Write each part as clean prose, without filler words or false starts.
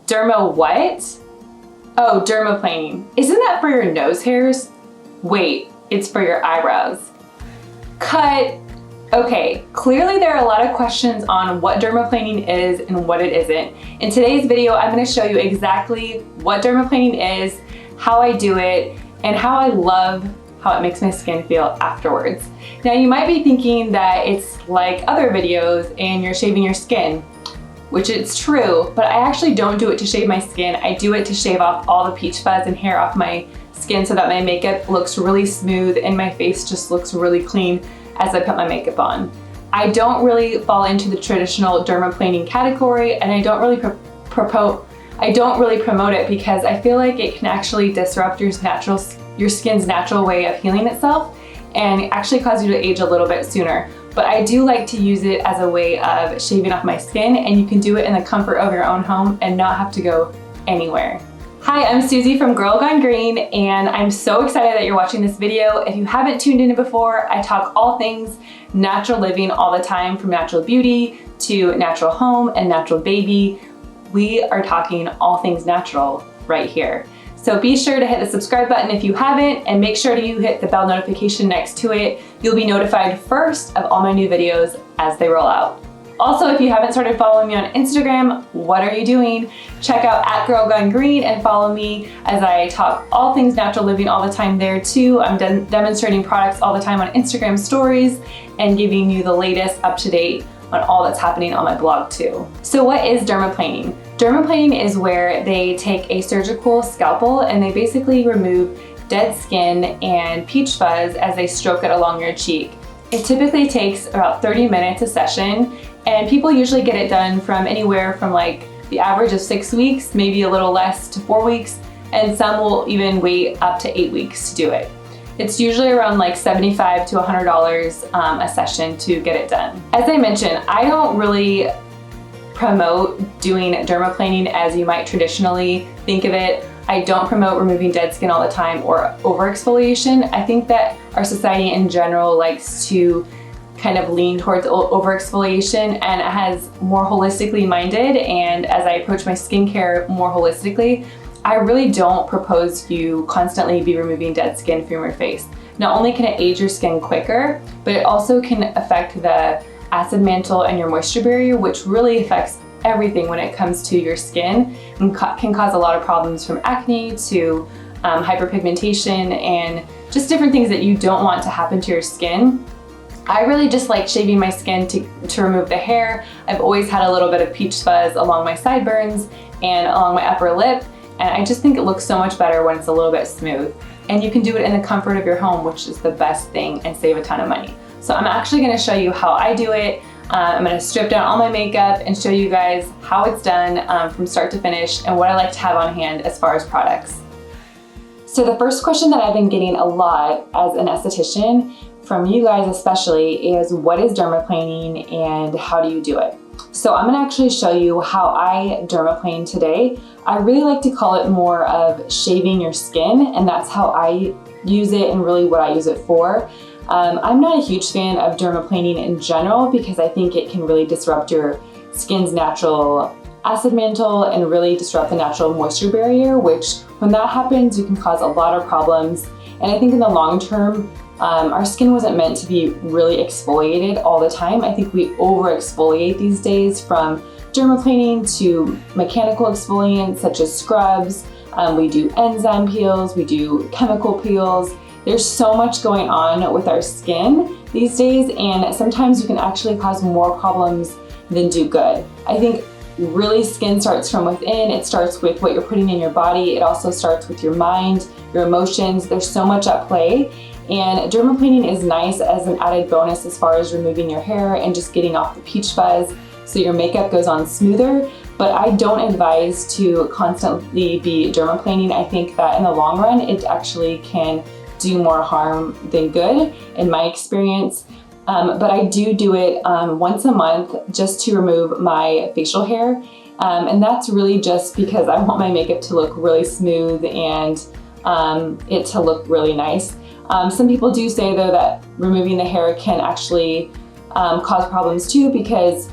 what? Oh, dermaplaning. Isn't that for your nose hairs? Wait, it's for your eyebrows. Cut. Okay, clearly there are a lot of questions on what dermaplaning is and what it isn't. In today's video, I'm going to show you exactly what dermaplaning is, how I do it, and how I love how it makes my skin feel afterwards. Now you might be thinking that it's like other videos and you're shaving your skin, which it's true, but I actually don't do it to shave my skin. I do it to shave off all the peach fuzz and hair off my skin so that my makeup looks really smooth and my face just looks really clean as I put my makeup on. I don't really fall into the traditional dermaplaning category, and I don't really promote it because I feel like it can actually disrupt your skin's natural way of healing itself and actually cause you to age a little bit sooner. But I do like to use it as a way of shaving off my skin, and you can do it in the comfort of your own home and not have to go anywhere. Hi, I'm Susie from Girl Gone Green, and I'm so excited that you're watching this video. If you haven't tuned in before, I talk all things natural living all the time, from natural beauty to natural home and natural baby. We are talking all things natural right here. So be sure to hit the subscribe button if you haven't, and make sure you hit the bell notification next to it. You'll be notified first of all my new videos as they roll out. Also, if you haven't started following me on Instagram, what are you doing? Check out @GirlGoneGreen and follow me as I talk all things natural living all the time there too. I'm demonstrating products all the time on Instagram stories and giving you the latest up to date on all that's happening on my blog too. So what is dermaplaning? Dermaplaning is where they take a surgical scalpel and they basically remove dead skin and peach fuzz as they stroke it along your cheek. It typically takes about 30 minutes a session, and people usually get it done from anywhere from like the average of 6 weeks, maybe a little less, to 4 weeks, and some will even wait up to 8 weeks to do it. It's usually around like $75 to $100 a session to get it done. As I mentioned, I don't really promote doing dermaplaning as you might traditionally think of it. I don't promote removing dead skin all the time or overexfoliation. I think that our society in general likes to kind of lean towards overexfoliation, and it has more holistically minded, and as I approach my skincare more holistically, I really don't propose you constantly be removing dead skin from your face. Not only can it age your skin quicker, but it also can affect the acid mantle and your moisture barrier, which really affects everything when it comes to your skin and can cause a lot of problems, from acne to hyperpigmentation and just different things that you don't want to happen to your skin. I really just like shaving my skin to remove the hair. I've always had a little bit of peach fuzz along my sideburns and along my upper lip, and I just think it looks so much better when it's a little bit smooth. And you can do it in the comfort of your home, which is the best thing, and save a ton of money. So I'm actually gonna show you how I do it. I'm gonna strip down all my makeup and show you guys how it's done from start to finish and what I like to have on hand as far as products. So the first question that I've been getting a lot as an esthetician, from you guys especially, is what is dermaplaning and how do you do it? So I'm gonna actually show you how I dermaplane today. I really like to call it more of shaving your skin, and that's how I use it and really what I use it for. I'm not a huge fan of dermaplaning in general because I think it can really disrupt your skin's natural acid mantle and really disrupt the natural moisture barrier, which when that happens, you can cause a lot of problems. And I think in the long term, our skin wasn't meant to be really exfoliated all the time. I think we over exfoliate these days, from dermaplaning to mechanical exfoliants such as scrubs. We do enzyme peels, we do chemical peels. There's so much going on with our skin these days, and sometimes you can actually cause more problems than do good. I think really skin starts from within. It starts with what you're putting in your body. It also starts with your mind, your emotions. There's so much at play, and dermaplaning is nice as an added bonus as far as removing your hair and just getting off the peach fuzz so your makeup goes on smoother. But I don't advise to constantly be dermaplaning. I think that in the long run, it actually can do more harm than good in my experience. But I do it once a month just to remove my facial hair. And that's really just because I want my makeup to look really smooth and it to look really nice. Some people do say though that removing the hair can actually cause problems too, because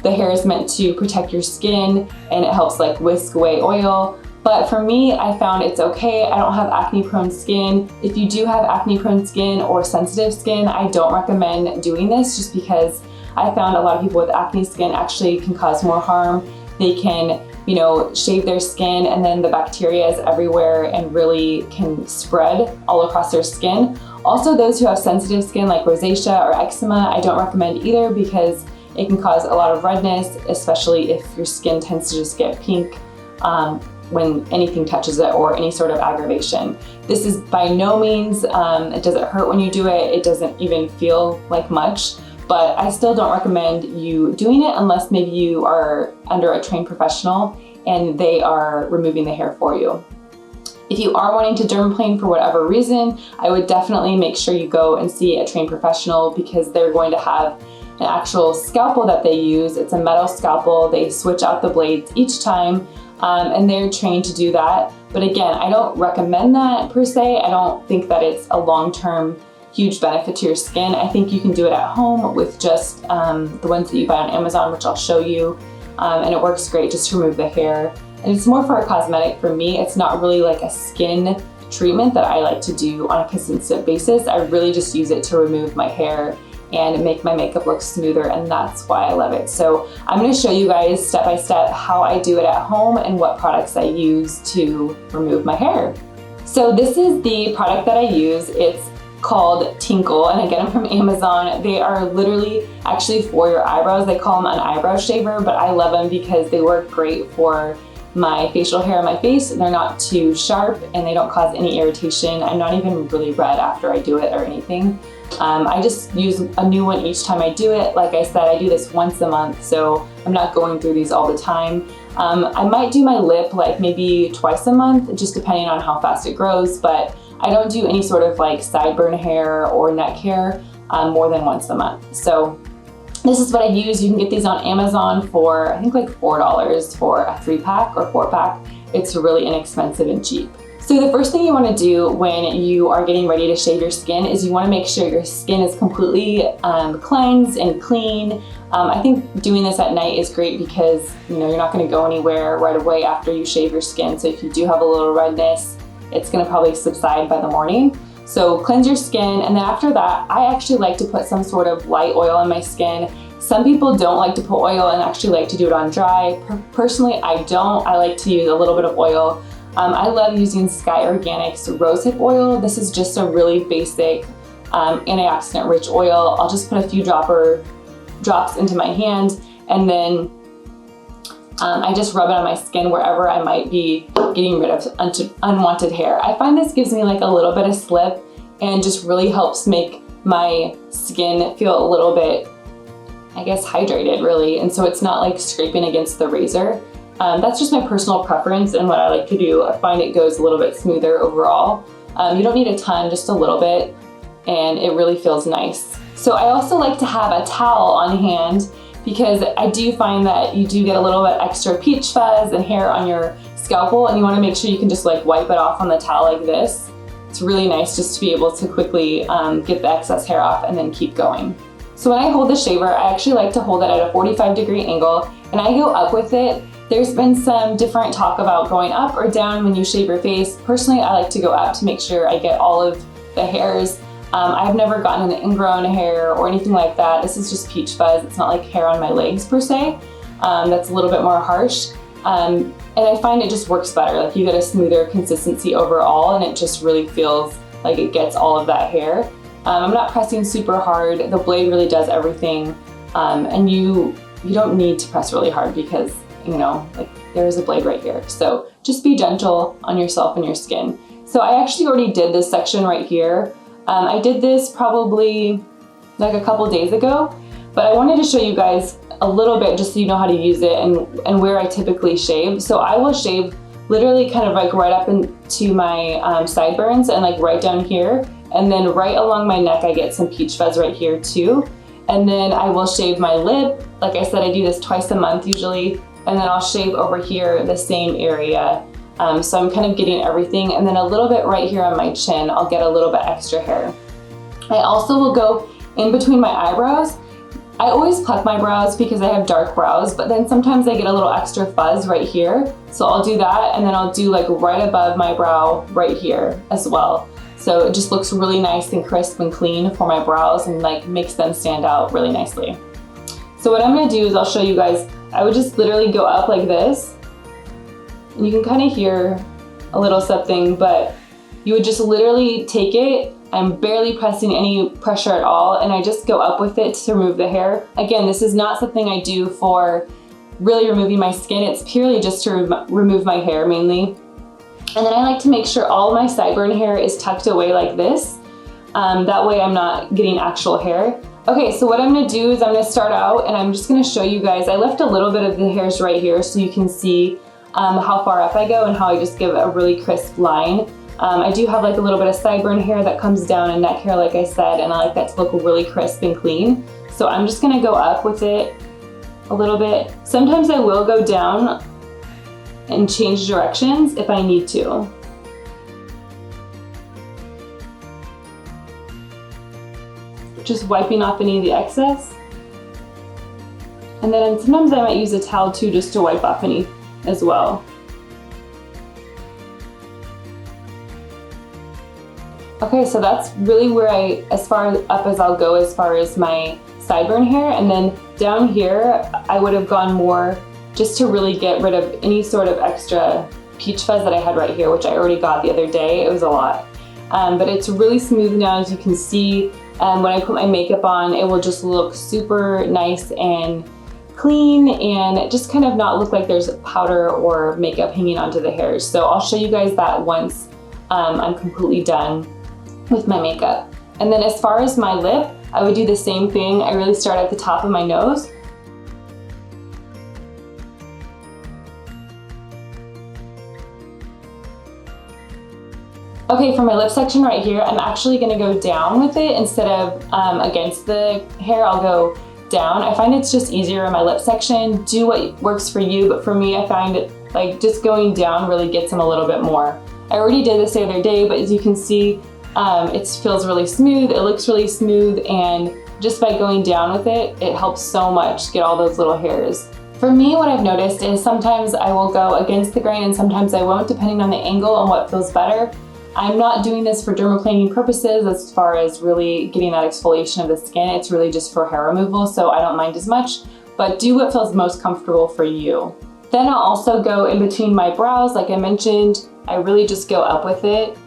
the hair is meant to protect your skin and it helps like whisk away oil. But for me, I found it's okay. I don't have acne prone skin. If you do have acne prone skin or sensitive skin, I don't recommend doing this just because I found a lot of people with acne skin actually can cause more harm. They can, you know, shave their skin and then the bacteria is everywhere and really can spread all across their skin. Also, those who have sensitive skin like rosacea or eczema, I don't recommend either because it can cause a lot of redness, especially if your skin tends to just get pink when anything touches it or any sort of aggravation. This is by no means, it doesn't hurt when you do it. It doesn't even feel like much, but I still don't recommend you doing it unless maybe you are under a trained professional and they are removing the hair for you. If you are wanting to dermaplane for whatever reason, I would definitely make sure you go and see a trained professional because they're going to have an actual scalpel that they use. It's a metal scalpel. They switch out the blades each time. And they're trained to do that. But again, I don't recommend that per se. I don't think that it's a long-term huge benefit to your skin. I think you can do it at home with just the ones that you buy on Amazon, which I'll show you. And it works great just to remove the hair. And it's more for a cosmetic for me. It's not really like a skin treatment that I like to do on a consistent basis. I really just use it to remove my hair and make my makeup look smoother, and that's why I love it. So I'm gonna show you guys step by step how I do it at home and what products I use to remove my hair. So this is the product that I use. It's called Tinkle, and I get them from Amazon. They are literally actually for your eyebrows. They call them an eyebrow shaver, but I love them because they work great for my facial hair on my face. They're not too sharp and they don't cause any irritation. I'm not even really red after I do it or anything. I just use a new one each time I do it. Like I said, I do this once a month, so I'm not going through these all the time. I might do my lip like maybe twice a month, just depending on how fast it grows, but I don't do any sort of like sideburn hair or neck hair more than once a month. So this is what I use. You can get these on Amazon for I think like $4 for a 3-pack or 4-pack. It's really inexpensive and cheap. So the first thing you want to do when you are getting ready to shave your skin is you want to make sure your skin is completely cleansed and clean. I think doing this at night is great because you're not going to go anywhere right away after you shave your skin. So if you do have a little redness, it's going to probably subside by the morning. So cleanse your skin, and then after that, I actually like to put some sort of light oil on my skin. Some people don't like to put oil and actually like to do it on dry. Personally, I don't. I like to use a little bit of oil. I love using Sky Organics rosehip oil. This is just a really basic antioxidant rich oil. I'll just put a few drops into my hand, and then I just rub it on my skin wherever I might be getting rid of unwanted hair. I find this gives me like a little bit of slip and just really helps make my skin feel a little bit, I guess, hydrated really. And so it's not like scraping against the razor. That's just my personal preference and what I like to do. I find it goes a little bit smoother overall. You don't need a ton, just a little bit, and it really feels nice. So I also like to have a towel on hand because I do find that you do get a little bit extra peach fuzz and hair on your scalpel, and you want to make sure you can just like wipe it off on the towel like this. It's really nice just to be able to quickly get the excess hair off and then keep going. So when I hold the shaver, I actually like to hold it at a 45-degree angle, and I go up with it. There's been some different talk about going up or down when you shave your face. Personally, I like to go up to make sure I get all of the hairs. I've never gotten an ingrown hair or anything like that. This is just peach fuzz. It's not like hair on my legs per se. That's a little bit more harsh. And I find it just works better. Like you get a smoother consistency overall, and it just really feels like it gets all of that hair. I'm not pressing super hard. The blade really does everything. And you don't need to press really hard because like there's a blade right here. So just be gentle on yourself and your skin. So I actually already did this section right here. I did this probably like a couple days ago, but I wanted to show you guys a little bit just so you know how to use it and where I typically shave. So I will shave literally kind of like right up into my sideburns and like right down here. And then right along my neck, I get some peach fuzz right here too. And then I will shave my lip. Like I said, I do this twice a month usually. And then I'll shave over here the same area. So I'm kind of getting everything. And then a little bit right here on my chin, I'll get a little bit extra hair. I also will go in between my eyebrows. I always pluck my brows because I have dark brows, but then sometimes I get a little extra fuzz right here. So I'll do that, and then I'll do like right above my brow right here as well. So it just looks really nice and crisp and clean for my brows and like makes them stand out really nicely. So what I'm gonna do is I'll show you guys, I would just literally go up like this, and you can kind of hear a little something, but you would just literally take it. I'm barely pressing any pressure at all, and I just go up with it to remove the hair. Again, this is not something I do for really removing my skin. It's purely just to remove my hair mainly. And then I like to make sure all my sideburn hair is tucked away like this. That way I'm not getting actual hair. Okay, so what I'm gonna do is I'm gonna start out and I'm just gonna show you guys. I left a little bit of the hairs right here so you can see how far up I go and how I just give a really crisp line. I do have like a little bit of sideburn hair that comes down and neck hair like I said, and I like that to look really crisp and clean. So I'm just gonna go up with it a little bit. Sometimes I will go down and change directions if I need to. Just wiping off any of the excess. And then sometimes I might use a towel too just to wipe off any as well. Okay, so that's really where as far up as I'll go as far as my sideburn hair. And then down here, I would have gone more just to really get rid of any sort of extra peach fuzz that I had right here, which I already got the other day. It was a lot. But it's really smooth now, as you can see. When I put my makeup on, it will just look super nice and clean and just kind of not look like there's powder or makeup hanging onto the hairs. So I'll show you guys that once I'm completely done with my makeup. And then as far as my lip, I would do the same thing. I really start at the top of my nose. Okay, for my lip section right here, I'm actually gonna go down with it instead of against the hair. I'll go down. I find it's just easier in my lip section. Do what works for you, but for me, I find it like just going down really gets them a little bit more. I already did this the other day, but as you can see, it feels really smooth, it looks really smooth, and just by going down with it, it helps so much get all those little hairs. For me, what I've noticed is sometimes I will go against the grain and sometimes I won't, depending on the angle and what feels better. I'm not doing this for dermaplaning purposes as far as really getting that exfoliation of the skin. It's really just for hair removal, so I don't mind as much, but do what feels most comfortable for you. Then I'll also go in between my brows, like I mentioned. I really just go up with it,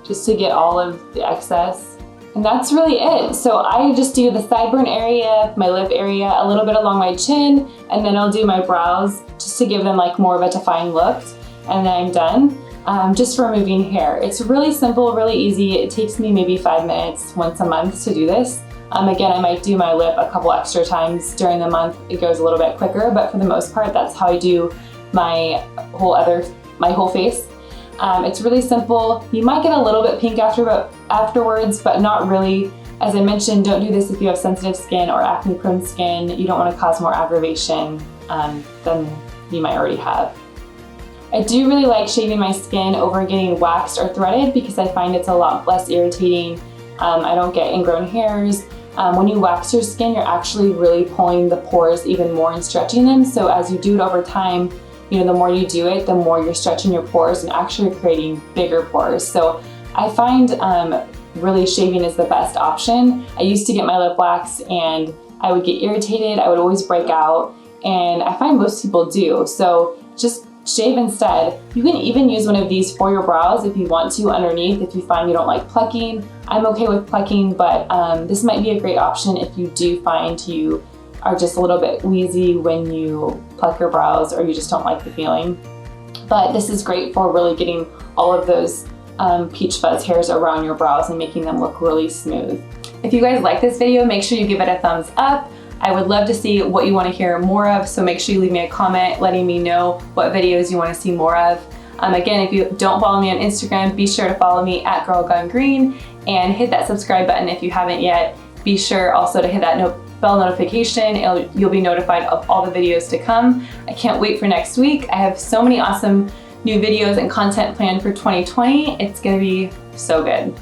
just to get all of the excess. And that's really it. So I just do the sideburn area, my lip area, a little bit along my chin, and then I'll do my brows just to give them like more of a defined look. And then I'm done. Just for removing hair. It's really simple, really easy. It takes me maybe 5 minutes once a month to do this. Again, I might do my lip a couple extra times during the month. It goes a little bit quicker, but for the most part, that's how I do my whole face. It's really simple. You might get a little bit pink afterwards, but not really. As I mentioned, don't do this if you have sensitive skin or acne-prone skin. You don't want to cause more aggravation than you might already have. I do really like shaving my skin over getting waxed or threaded because I find it's a lot less irritating. I don't get ingrown hairs. When you wax your skin, you're actually really pulling the pores even more and stretching them. So as you do it over time, the more you do it, the more you're stretching your pores and actually creating bigger pores. So I find really shaving is the best option. I used to get my lip wax and I would get irritated. I would always break out, and I find most people do. So just shave instead. You can even use one of these for your brows if you want to underneath, if you find you don't like plucking. I'm okay with plucking, but this might be a great option if you do find you are just a little bit wheezy when you pluck your brows or you just don't like the feeling. But this is great for really getting all of those peach fuzz hairs around your brows and making them look really smooth. If you guys like this video, make sure you give it a thumbs up. I would love to see what you want to hear more of, so make sure you leave me a comment letting me know what videos you want to see more of. Again, if you don't follow me on Instagram, be sure to follow me at Girl Gone Green and hit that subscribe button if you haven't yet. Be sure also to hit that bell notification. You'll be notified of all the videos to come. I can't wait for next week. I have so many awesome new videos and content planned for 2020. It's gonna be so good.